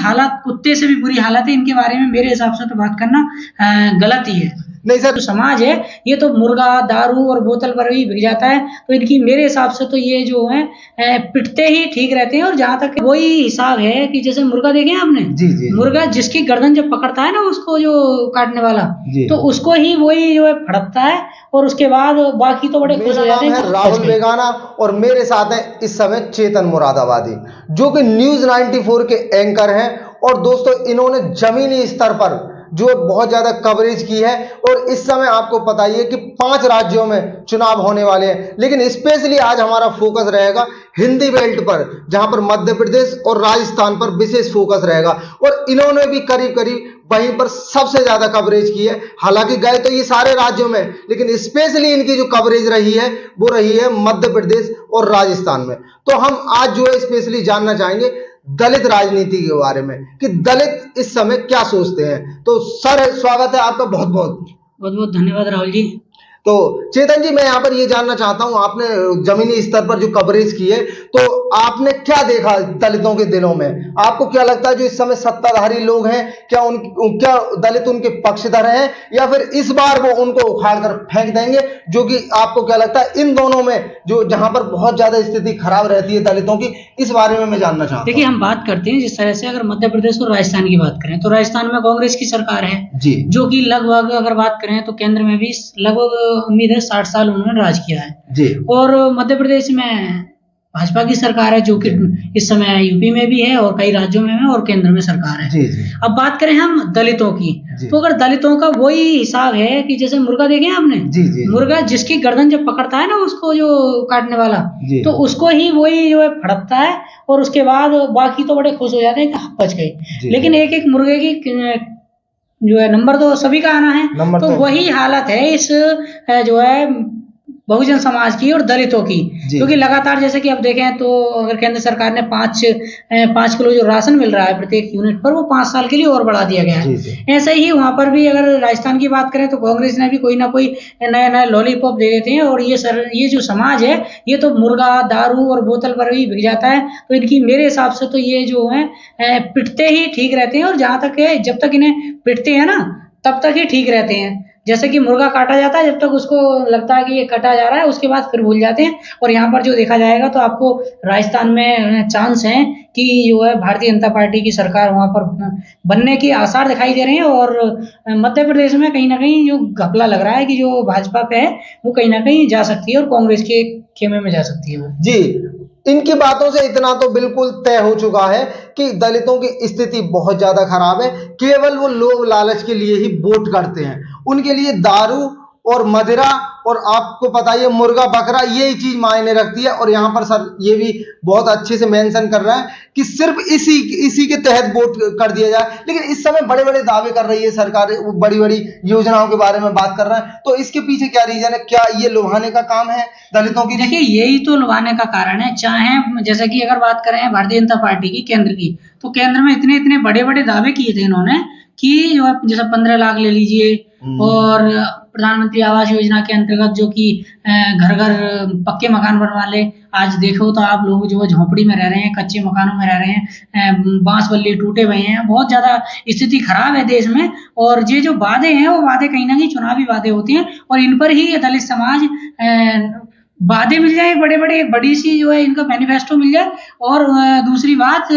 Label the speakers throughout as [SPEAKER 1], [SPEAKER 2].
[SPEAKER 1] हालत कुत्ते से भी बुरी हालत है। इनके बारे में मेरे हिसाब से तो बात करना गलत ही है।
[SPEAKER 2] नहीं सर,
[SPEAKER 1] जो समाज है ये तो मुर्गा, दारू और बोतल पर ही बिक जाता है। तो इनकी मेरे हिसाब से तो ये जो है पिटते ही ठीक रहते हैं। और जहाँ तक वही हिसाब है कि जैसे मुर्गा देखे आपने,
[SPEAKER 2] जी।
[SPEAKER 1] मुर्गा जिसकी गर्दन जब पकड़ता है ना उसको, जो काटने वाला, तो उसको ही वही जो है फड़कता है और उसके बाद बाकी तो बड़े खुश हो जाते हैं।
[SPEAKER 2] मेरा नाम है राहुल बेगाना और मेरे साथ है इस समय चेतन मुरादाबादी, जो कि न्यूज 94 के एंकर हैं। और दोस्तों, इन्होंने जमीनी स्तर पर जो बहुत ज्यादा कवरेज की है। और इस समय आपको पता ही है कि 5 राज्यों में चुनाव होने वाले हैं, लेकिन स्पेशली आज हमारा फोकस रहेगा हिंदी बेल्ट पर, जहां पर मध्य प्रदेश और राजस्थान पर विशेष फोकस रहेगा। और इन्होंने भी करीब करीब वहीं पर सबसे ज्यादा कवरेज की है। हालांकि गए तो ये सारे राज्यों में, लेकिन स्पेशली इनकी जो कवरेज रही है वो रही है मध्य प्रदेश और राजस्थान में। तो हम आज जो है स्पेशली जानना चाहेंगे दलित राजनीति के बारे में, कि दलित इस समय क्या सोचते हैं। तो सर, स्वागत है आपका, बहुत बहुत
[SPEAKER 1] बहुत बहुत धन्यवाद राहुल जी।
[SPEAKER 2] तो चेतन जी, मैं यहाँ पर ये जानना चाहता हूँ, आपने जमीनी स्तर पर जो कवरेज की है, तो आपने क्या देखा दलितों के दिलों में? आपको क्या लगता है जो इस समय सत्ताधारी लोग हैं, क्या दलित उनके पक्षधर हैं, या फिर इस बार वो उनको उखाड़ कर फेंक देंगे? जो कि आपको क्या लगता है इन दोनों में जो जहां पर बहुत ज्यादा स्थिति खराब रहती है दलितों की, इस बारे में मैं जानना चाहता हूँ।
[SPEAKER 1] देखिए, हम बात करते हैं जिस तरह से, अगर मध्य प्रदेश और राजस्थान की बात करें तो राजस्थान में कांग्रेस की सरकार है
[SPEAKER 2] जी,
[SPEAKER 1] जो कि लगभग, अगर बात करें तो केंद्र में भी लगभग उम्मीद है 60 साल उन्होंने राज किया है
[SPEAKER 2] जी।
[SPEAKER 1] और मध्य प्रदेश में भाजपा की सरकार है जो कि इस समय यूपी में भी है और कई राज्यों में है और केंद्र में सरकार है।
[SPEAKER 2] जी।
[SPEAKER 1] अब बात करें हम दलितों की, तो अगर दलितों का वही हिसाब है कि जैसे मुर्गा देखे आपने,
[SPEAKER 2] जी।
[SPEAKER 1] मुर्गा जिसकी गर्दन जब पकड़ता है ना उसको, जो काटने वाला, तो उसको ही वही जो है फड़कता है और उसके बाद बाकी तो बड़े खुश हो जाते हैं कि बच गई। लेकिन एक एक मुर्गे की जो है नंबर तो सभी का आना है। तो वही हालत है इस जो है बहुजन समाज की और दलितों की, क्योंकि लगातार जैसे कि अब देखें तो अगर केंद्र सरकार ने 5 किलो जो राशन मिल रहा है प्रत्येक यूनिट पर, वो 5 साल के लिए और बढ़ा दिया गया है। ऐसे ही वहां पर भी अगर राजस्थान की बात करें तो कांग्रेस ने भी कोई ना कोई नया लॉलीपॉप दे देते हैं। और ये जो समाज है ये तो मुर्गा, दारू और बोतल पर ही बिक जाता है। तो इनकी मेरे हिसाब से तो ये जो है पिटते ही ठीक रहते हैं। और जहां तक है, जब तक इन्हें पिटते हैं ना तब तक ही ठीक रहते हैं। जैसे कि मुर्गा काटा जाता है, जब तक उसको लगता है कि ये कटा जा रहा है उसके बाद फिर भूल जाते हैं। और यहाँ पर जो देखा जाएगा तो आपको राजस्थान में चांस है कि जो है भारतीय जनता पार्टी की सरकार वहां पर बनने के आसार दिखाई दे रहे हैं। और मध्य प्रदेश में कहीं ना कहीं जो घपला लग रहा है कि जो भाजपा पे है वो कहीं ना कहीं जा सकती है और कांग्रेस के खेमे में जा सकती है वो।
[SPEAKER 2] जी, इनकी बातों से इतना तो बिल्कुल तय हो चुका है कि दलितों की स्थिति बहुत ज्यादा खराब है। केवल वो लोग लालच के लिए ही वोट करते हैं। उनके लिए दारू और मदिरा और आपको पता ही है मुर्गा बकरा, यही चीज मायने रखती है। और यहाँ पर सर ये भी बहुत अच्छे से मेंशन कर रहा है कि सिर्फ इसी के तहत वोट कर दिया जाए। लेकिन इस समय बड़े बड़े दावे कर रही है सरकार, बड़ी बड़ी योजनाओं के बारे में बात कर रहा है। तो इसके पीछे क्या रीजन है? क्या ये लुभाने का काम है दलितों की?
[SPEAKER 1] देखिए, यही तो लुभाने का कारण है। चाहे जैसे कि अगर बात करें भारतीय जनता पार्टी की केंद्र की, तो केंद्र में इतने बड़े बड़े दावे किए थे इन्होंने कि जो है जैसे 15 लाख ले लीजिए, और प्रधानमंत्री आवास योजना के अंतर्गत जो कि घर घर पक्के मकान बनवा ले। आज देखो तो आप लोग जो झोपड़ी में रह रहे हैं, कच्चे मकानों में रह रहे हैं, बांस बल्ली टूटे हुए हैं, बहुत ज्यादा स्थिति खराब है देश में। और ये जो वादे हैं वो वादे कहीं ना कहीं चुनावी वादे होते हैं और इन पर ही दलित समाज वादे मिल जाए बड़े बड़े, बड़ी सी जो है इनका मैनिफेस्टो मिल जाए, और दूसरी बात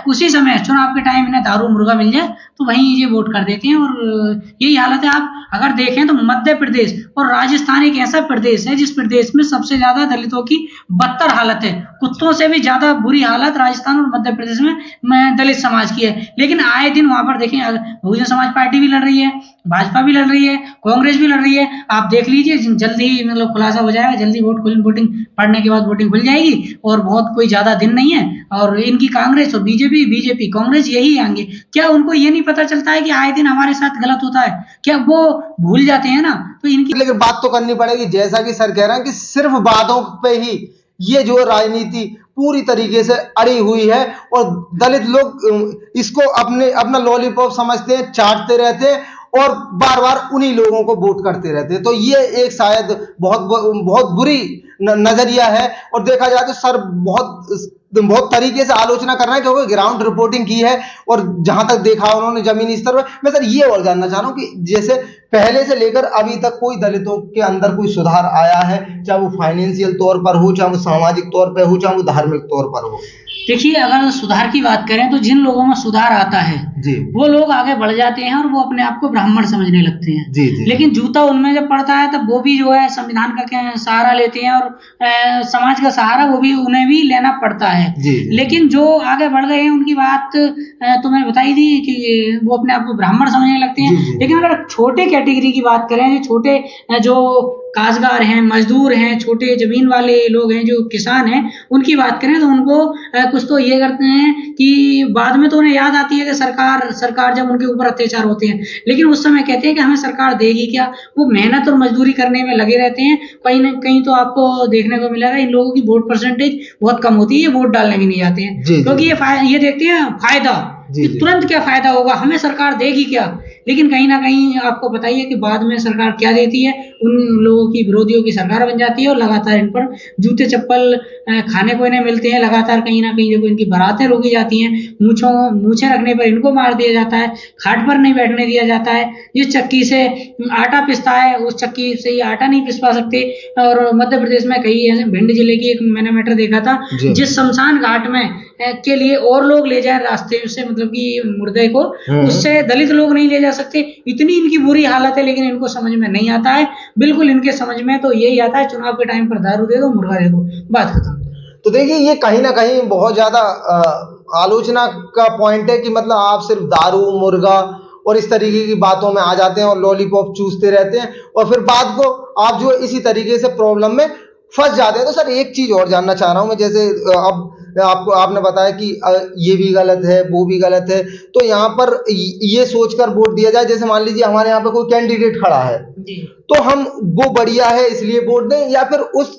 [SPEAKER 1] उसी समय चुनाव के टाइम इन्हें दारू मुर्गा मिल जाए तो वहीं ये वोट कर देते हैं। और यही हालत है। आप अगर देखें तो मध्य प्रदेश और राजस्थान एक ऐसा प्रदेश है जिस प्रदेश में सबसे ज्यादा दलितों की बदतर हालत है। कुत्तों से भी ज्यादा बुरी हालत राजस्थान और मध्य प्रदेश में दलित समाज की है। लेकिन आए दिन वहां पर देखें, बहुजन समाज पार्टी भी लड़ रही है, भाजपा भी लड़ रही है, कांग्रेस भी लड़ रही है। आप देख लीजिए, जल्दी ही मतलब खुलासा हो जाएगा, जल्दी वोटिंग पड़ने के बाद वोटिंग खुल जाएगी और बहुत कोई ज्यादा दिन नहीं है। और इनकी कांग्रेस और बीजेपी कांग्रेस यही आएंगे। क्या उनको ये नहीं पता चलता है कि आए दिन हमारे साथ गलत होता है? क्या वो भूल जाते हैं ना? तो इनकी
[SPEAKER 2] लेकिन बात तो करनी पड़ेगी, जैसा कि सर कह रहे हैं कि सिर्फ वादों पे ही ये जो राजनीति पूरी तरीके से अड़ी हुई है और दलित लोग इसको अपना लॉलीपॉप समझते हैं, चाटते रहते हैं और बार बार उन्हीं लोगों को वोट करते रहते हैं। तो ये एक शायद बहुत बुरी नजरिया है। और देखा जाए तो सर बहुत बहुत तरीके से आलोचना कर रहे हैं, क्योंकि ग्राउंड रिपोर्टिंग की है और जहां तक देखा उन्होंने जमीनी स्तर पर। मैं सर ये और जानना चाह रहा हूँ कि जैसे पहले से लेकर अभी तक कोई दलितों के अंदर कोई सुधार आया है, चाहे वो फाइनेंशियल तौर पर हो, चाहे वो सामाजिक तौर पर हो, चाहे वो धार्मिक तौर पर हो?
[SPEAKER 1] देखिए, अगर सुधार की बात करें तो जिन लोगों में सुधार आता है
[SPEAKER 2] जी
[SPEAKER 1] वो लोग आगे बढ़ जाते हैं और वो अपने आप को ब्राह्मण समझने लगते हैं।
[SPEAKER 2] जी जी
[SPEAKER 1] लेकिन जूता उनमें जब पड़ता है तब वो भी जो है संविधान का सहारा लेते हैं और समाज का सहारा वो भी उन्हें भी लेना पड़ता है।
[SPEAKER 2] जी
[SPEAKER 1] लेकिन जो आगे बढ़ गए हैं उनकी बात तो मैंने बताई थी कि वो अपने आप को ब्राह्मण समझने लगते हैं।
[SPEAKER 2] जी, जी।
[SPEAKER 1] लेकिन अगर छोटे कैटेगरी की बात करें, जो छोटे जो काशगार हैं, मजदूर हैं, छोटे जमीन वाले लोग हैं, जो किसान हैं, उनकी बात करें तो उनको कुछ तो ये करते हैं कि बाद में तो उन्हें याद आती है कि सरकार जब उनके ऊपर अत्याचार होते हैं, लेकिन उस समय कहते हैं कि हमें सरकार देगी क्या। वो मेहनत और मजदूरी करने में लगे रहते हैं। कहीं न कहीं तो आपको देखने को मिलेगा इन लोगों की वोट परसेंटेज बहुत कम होती है, ये वोट डालने भी नहीं जाते हैं।
[SPEAKER 2] जी, जी।
[SPEAKER 1] क्योंकि ये देखते हैं फायदा
[SPEAKER 2] जी,
[SPEAKER 1] कि
[SPEAKER 2] जी।
[SPEAKER 1] तुरंत क्या फायदा होगा, हमें सरकार देगी क्या। लेकिन कहीं ना कहीं आपको बताइए कि बाद में सरकार क्या देती है, उन लोगों की विरोधियों की सरकार बन जाती है और लगातार इन पर जूते चप्पल खाने को इन्हें मिलते हैं। लगातार कहीं ना कहीं जो इनकी बारातें रोकी जाती हैं, मूछें रखने पर इनको मार दिया जाता है, खाट पर नहीं बैठने दिया जाता है। जिस चक्की से आटा पिसता है उस चक्की से ये आटा नहीं पिसवा सकते। और मध्य प्रदेश में कई ऐसे, भिंड जिले की एक मैंने मैटर देखा था,
[SPEAKER 2] जी।
[SPEAKER 1] जिस शमशान घाट में के लिए और लोग ले जाए रास्ते से, मतलब कि मुर्दे को, उससे दलित लोग नहीं ले जा सकते। इतनी इनकी बुरी हालत है, लेकिन इनको समझ में नहीं आता है। बिल्कुल इनके समझ में तो यही आता है, चुनाव के टाइम पर दारू दे दो, मुर्गा दे दो, बात खत्म।
[SPEAKER 2] तो देखिए ये कहीं ना कहीं बहुत ज्यादा आलोचना का पॉइंट है कि मतलब आप सिर्फ दारू, मुर्गा और इस तरीके की बातों में आ जाते हैं और लॉलीपॉप चूसते रहते हैं और फिर बाद को आप जो इसी तरीके से प्रॉब्लम में फंस जाते हैं। तो सर एक चीज और जानना चाह रहा हूं मैं, जैसे अब आपने बताया कि ये भी गलत है, वो भी गलत है, तो यहाँ पर ये सोचकर वोट दिया जाए, जैसे मान लीजिए हमारे यहाँ पे कोई कैंडिडेट खड़ा है
[SPEAKER 1] जी।
[SPEAKER 2] तो हम वो बढ़िया है इसलिए वोट दें, या फिर उस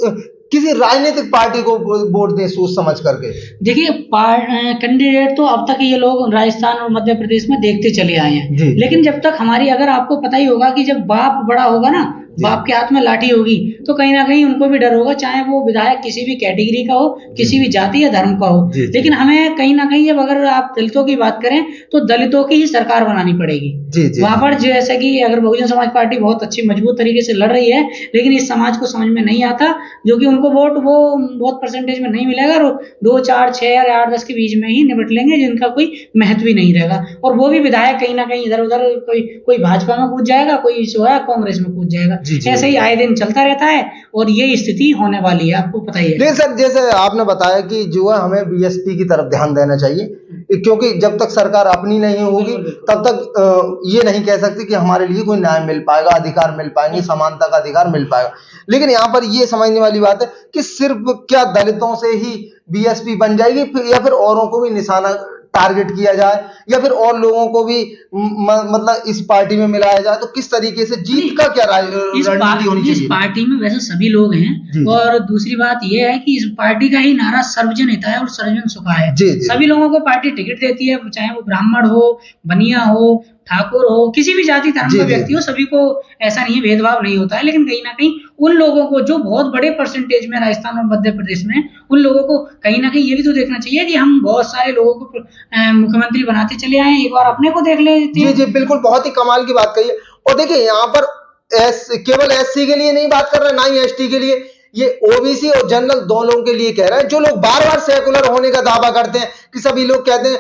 [SPEAKER 2] किसी राजनीतिक पार्टी को वोट दें सोच समझ करके? देखिए,
[SPEAKER 1] कैंडिडेट तो अब तक ये लोग राजस्थान और मध्य प्रदेश में देखते चले आए हैं। लेकिन जब तक हमारी, अगर आपको पता ही होगा कि जब बाप बड़ा होगा ना, बाप के हाथ में लाठी होगी, तो कहीं ना कहीं उनको भी डर होगा, चाहे वो विधायक किसी भी कैटेगरी का हो, किसी भी जाति या धर्म का हो। लेकिन हमें कहीं ना कहीं, जब अगर आप दलितों की बात करें तो दलितों की ही सरकार बनानी पड़ेगी। वहां पर जैसे कि अगर बहुजन समाज पार्टी बहुत अच्छी मजबूत तरीके से लड़ रही है, लेकिन इस समाज को समझ में नहीं आता, जो कि उनको वोट वो बहुत परसेंटेज में नहीं मिलेगा और 2, 4, 6 या 8, 10 के बीच में ही निपट लेंगे, जिनका कोई महत्व ही नहीं रहेगा। और वो भी विधायक कहीं ना कहीं इधर उधर, कोई भाजपा में कूद जाएगा, कोई जो है कांग्रेस में कूद जाएगा। ऐसे ही आए दिन चलता रहता है और ये स्थिति होने वाली है, आपको पता ही है।
[SPEAKER 2] नहीं सर, जैसे आपने बताया कि जो है हमें बीएसपी की तरफ ध्यान देना चाहिए, क्योंकि जब तक सरकार अपनी नहीं होगी तब तक ये नहीं कह सकते कि हमारे लिए कोई न्याय मिल पाएगा, अधिकार मिल पाएंगे, समानता का अधिकार मिल पाएगा। लेकिन यहाँ पर ये समझने वाली बात है कि सिर्फ क्या दलितों से ही बीएसपी बन जाएगी, या फिर औरों को भी निशाना टारगेट किया जाए, या फिर और लोगों को भी मतलब इस पार्टी में मिलाया जाए, तो किस तरीके से जीत का क्या रणनीति होनी चाहिए?
[SPEAKER 1] इस पार्टी में वैसे सभी लोग हैं, और दूसरी बात यह है कि इस पार्टी का ही नारा सर्वजन हिताय और सर्वजन सुखाय है। सभी लोगों को पार्टी टिकट देती है, चाहे वो ब्राह्मण हो, बनिया हो, ठाकुर हो, किसी भी जाति धर्म का व्यक्ति हो, सभी को ऐसा नहीं है, भेदभाव नहीं होता है। लेकिन कहीं ना कहीं उन लोगों को जो बहुत बड़े परसेंटेज में राजस्थान और मध्य प्रदेश में, उन लोगों को कहीं ना कहीं ये भी तो देखना चाहिए कि हम बहुत सारे लोगों को मुख्यमंत्री बनाते चले आए, एक बार अपने को देख लेते हैं।
[SPEAKER 2] जी बिल्कुल, बहुत ही कमाल की बात कही है। और देखिए यहाँ पर केवल एससी के लिए नहीं बात कर रहे, ना ही एसटी के लिए, ये ओबीसी और जनरल दोनों के लिए कह रहा है। जो लोग बार बार सेकुलर होने का दावा करते हैं, कि सभी लोग कहते हैं,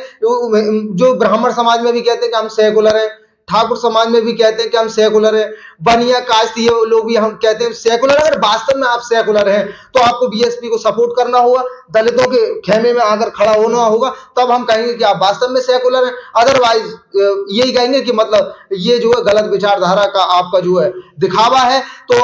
[SPEAKER 2] जो ब्राह्मण समाज में भी कहते हैं कि हम सेकुलर हैं, ठाकुर समाज में भी कहते हैं कि हम सेकुलर हैं, बनिया कास्ट ये लोग भी हम कहते हैं सेकुलर। अगर वास्तव में आप सेकुलर हैं तो आपको बीएसपी को सपोर्ट करना होगा, दलितों के खेमे में आकर खड़ा होना होगा, तब हम कहेंगे कि आप वास्तव में सेकुलर हैं। अदरवाइज यही कहेंगे कि मतलब ये जो है गलत विचारधारा का आपका जो है दिखावा है। तो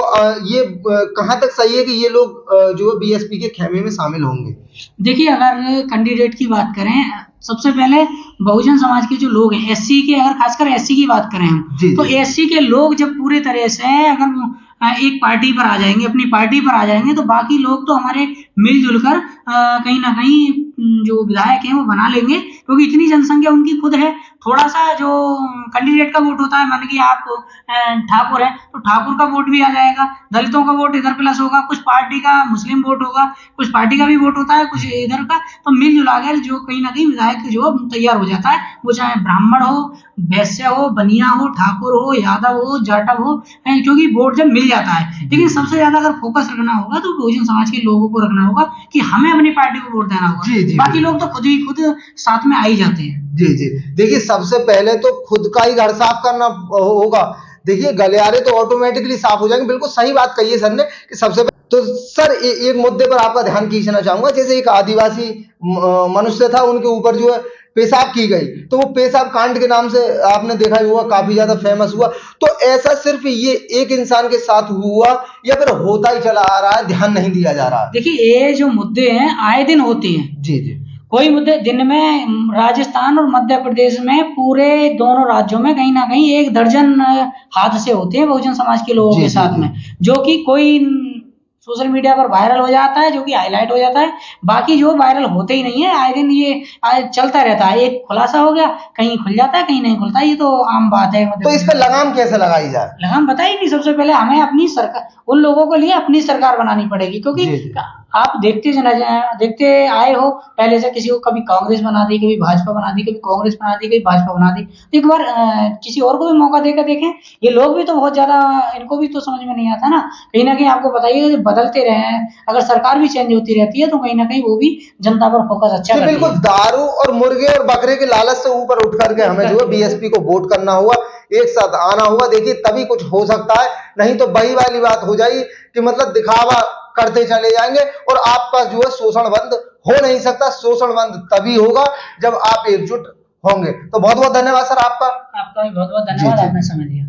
[SPEAKER 2] ये कहां तक सही है कि ये लोग जो है बीएसपी के खेमे में शामिल होंगे?
[SPEAKER 1] देखिए, अगर कैंडिडेट की बात करें, सबसे पहले बहुजन समाज के जो लोग हैं, एससी के, अगर खासकर एससी की बात करें हम, तो एससी के लोग जब पूरे तरह से अगर एक पार्टी पर आ जाएंगे, अपनी पार्टी पर आ जाएंगे, तो बाकी लोग तो हमारे मिलजुल कर कहीं ना कहीं जो विधायक हैं वो बना लेंगे, क्योंकि इतनी जनसंख्या उनकी खुद है। थोड़ा सा जो कैंडिडेट का वोट होता है, मान कि आप ठाकुर हैं तो ठाकुर का वोट भी आ जाएगा, दलितों का वोट इधर प्लस होगा, कुछ पार्टी का मुस्लिम वोट होगा, कुछ पार्टी का भी वोट होता है, कुछ इधर का, तो मिलजुला कर जो कहीं ना कहीं विधायक जो तैयार हो जाता है, वो चाहे ब्राह्मण हो, वैश्य हो, बनिया हो, ठाकुर हो, यादव हो, जाटव हो, क्योंकि वोट जब मिल जाता है। लेकिन सबसे ज्यादा अगर फोकस रखना होगा तो बहुजन समाज के लोगों को रखना होगा कि हमें अपनी पार्टी को वोट देना होगा।
[SPEAKER 2] जी, जी,
[SPEAKER 1] बाकी लोग तो खुद ही खुद साथ में आ ही जाते हैं।
[SPEAKER 2] जी जी, देखिए सबसे पहले तो खुद का ही घर साफ करना होगा। देखिए गलियारे तो ऑटोमेटिकली साफ हो जाएंगे। बिल्कुल सही बात कही है सर ने कि सबसे पहले तो सर एक मुद्दे पर आपका ध्यान खींचना चाहूंगा। जैसे एक आदिवासी मनुष्य था, उनके ऊपर जो है पेशाब की गई, तो वो पेशाब कांड के नाम से आपने देखा ही हुआ, काफी ज्यादा फेमस हुआ। तो ऐसा सिर्फ ये एक इंसान के साथ हुआ या फिर होता ही चला आ रहा है, ध्यान नहीं दिया जा रहा है?
[SPEAKER 1] देखिए ये जो मुद्दे हैं आए दिन होते हैं।
[SPEAKER 2] जी जी,
[SPEAKER 1] कोई मुद्दे दिन में राजस्थान और मध्य प्रदेश में पूरे दोनों राज्यों में कहीं ना कहीं 1 दर्जन हादसे होते हैं बहुजन समाज के लोगों
[SPEAKER 2] जी,
[SPEAKER 1] के
[SPEAKER 2] जी,
[SPEAKER 1] साथ
[SPEAKER 2] जी।
[SPEAKER 1] में, जो कि कोई सोशल मीडिया पर वायरल हो जाता है, जो कि हाईलाइट हो जाता है, बाकी जो वायरल होते ही नहीं है। आए दिन ये चलता रहता है, एक खुलासा हो गया, कहीं खुल जाता है, कहीं नहीं खुलता, ये तो आम बात है।
[SPEAKER 2] तो इस पर लगाम कैसे लगाई जाए?
[SPEAKER 1] लगाम बताइए नहीं, सबसे पहले हमें अपनी सरकार, उन लोगों के लिए अपनी सरकार बनानी पड़ेगी, क्योंकि
[SPEAKER 2] जी, जी।
[SPEAKER 1] आप देखते आए हो पहले से, किसी को कभी कांग्रेस बना दी, कभी भाजपा बना दी, कभी कांग्रेस बना दी, कभी भाजपा बना दी। तो एक बार किसी और को भी मौका देकर देखें। ये लोग भी तो बहुत ज्यादा, इनको भी तो समझ में नहीं आता ना। कहीं ना कहीं आपको बताइए, जब बदलते रहे हैं, अगर सरकार भी चेंज होती रहती है तो कहीं ना कहीं वो भी जनता पर फोकस अच्छा
[SPEAKER 2] जी
[SPEAKER 1] करती
[SPEAKER 2] बिल्कुल,
[SPEAKER 1] है।
[SPEAKER 2] दारू और मुर्गे और बकरे के लालच से ऊपर उठ करके हमें जो है बीएसपी को वोट करना हुआ, एक साथ आना हुआ। देखिए तभी कुछ हो सकता है, नहीं तो वही वाली बात हो जाएगी कि मतलब दिखावा करते चले जाएंगे और आपका जो है शोषण बंद हो नहीं सकता। शोषण बंद तभी होगा जब आप एकजुट होंगे। तो बहुत बहुत धन्यवाद सर आपका।
[SPEAKER 1] आपका भी बहुत बहुत
[SPEAKER 2] जी
[SPEAKER 1] धन्यवाद,
[SPEAKER 2] जी।
[SPEAKER 1] आपने समय दिया।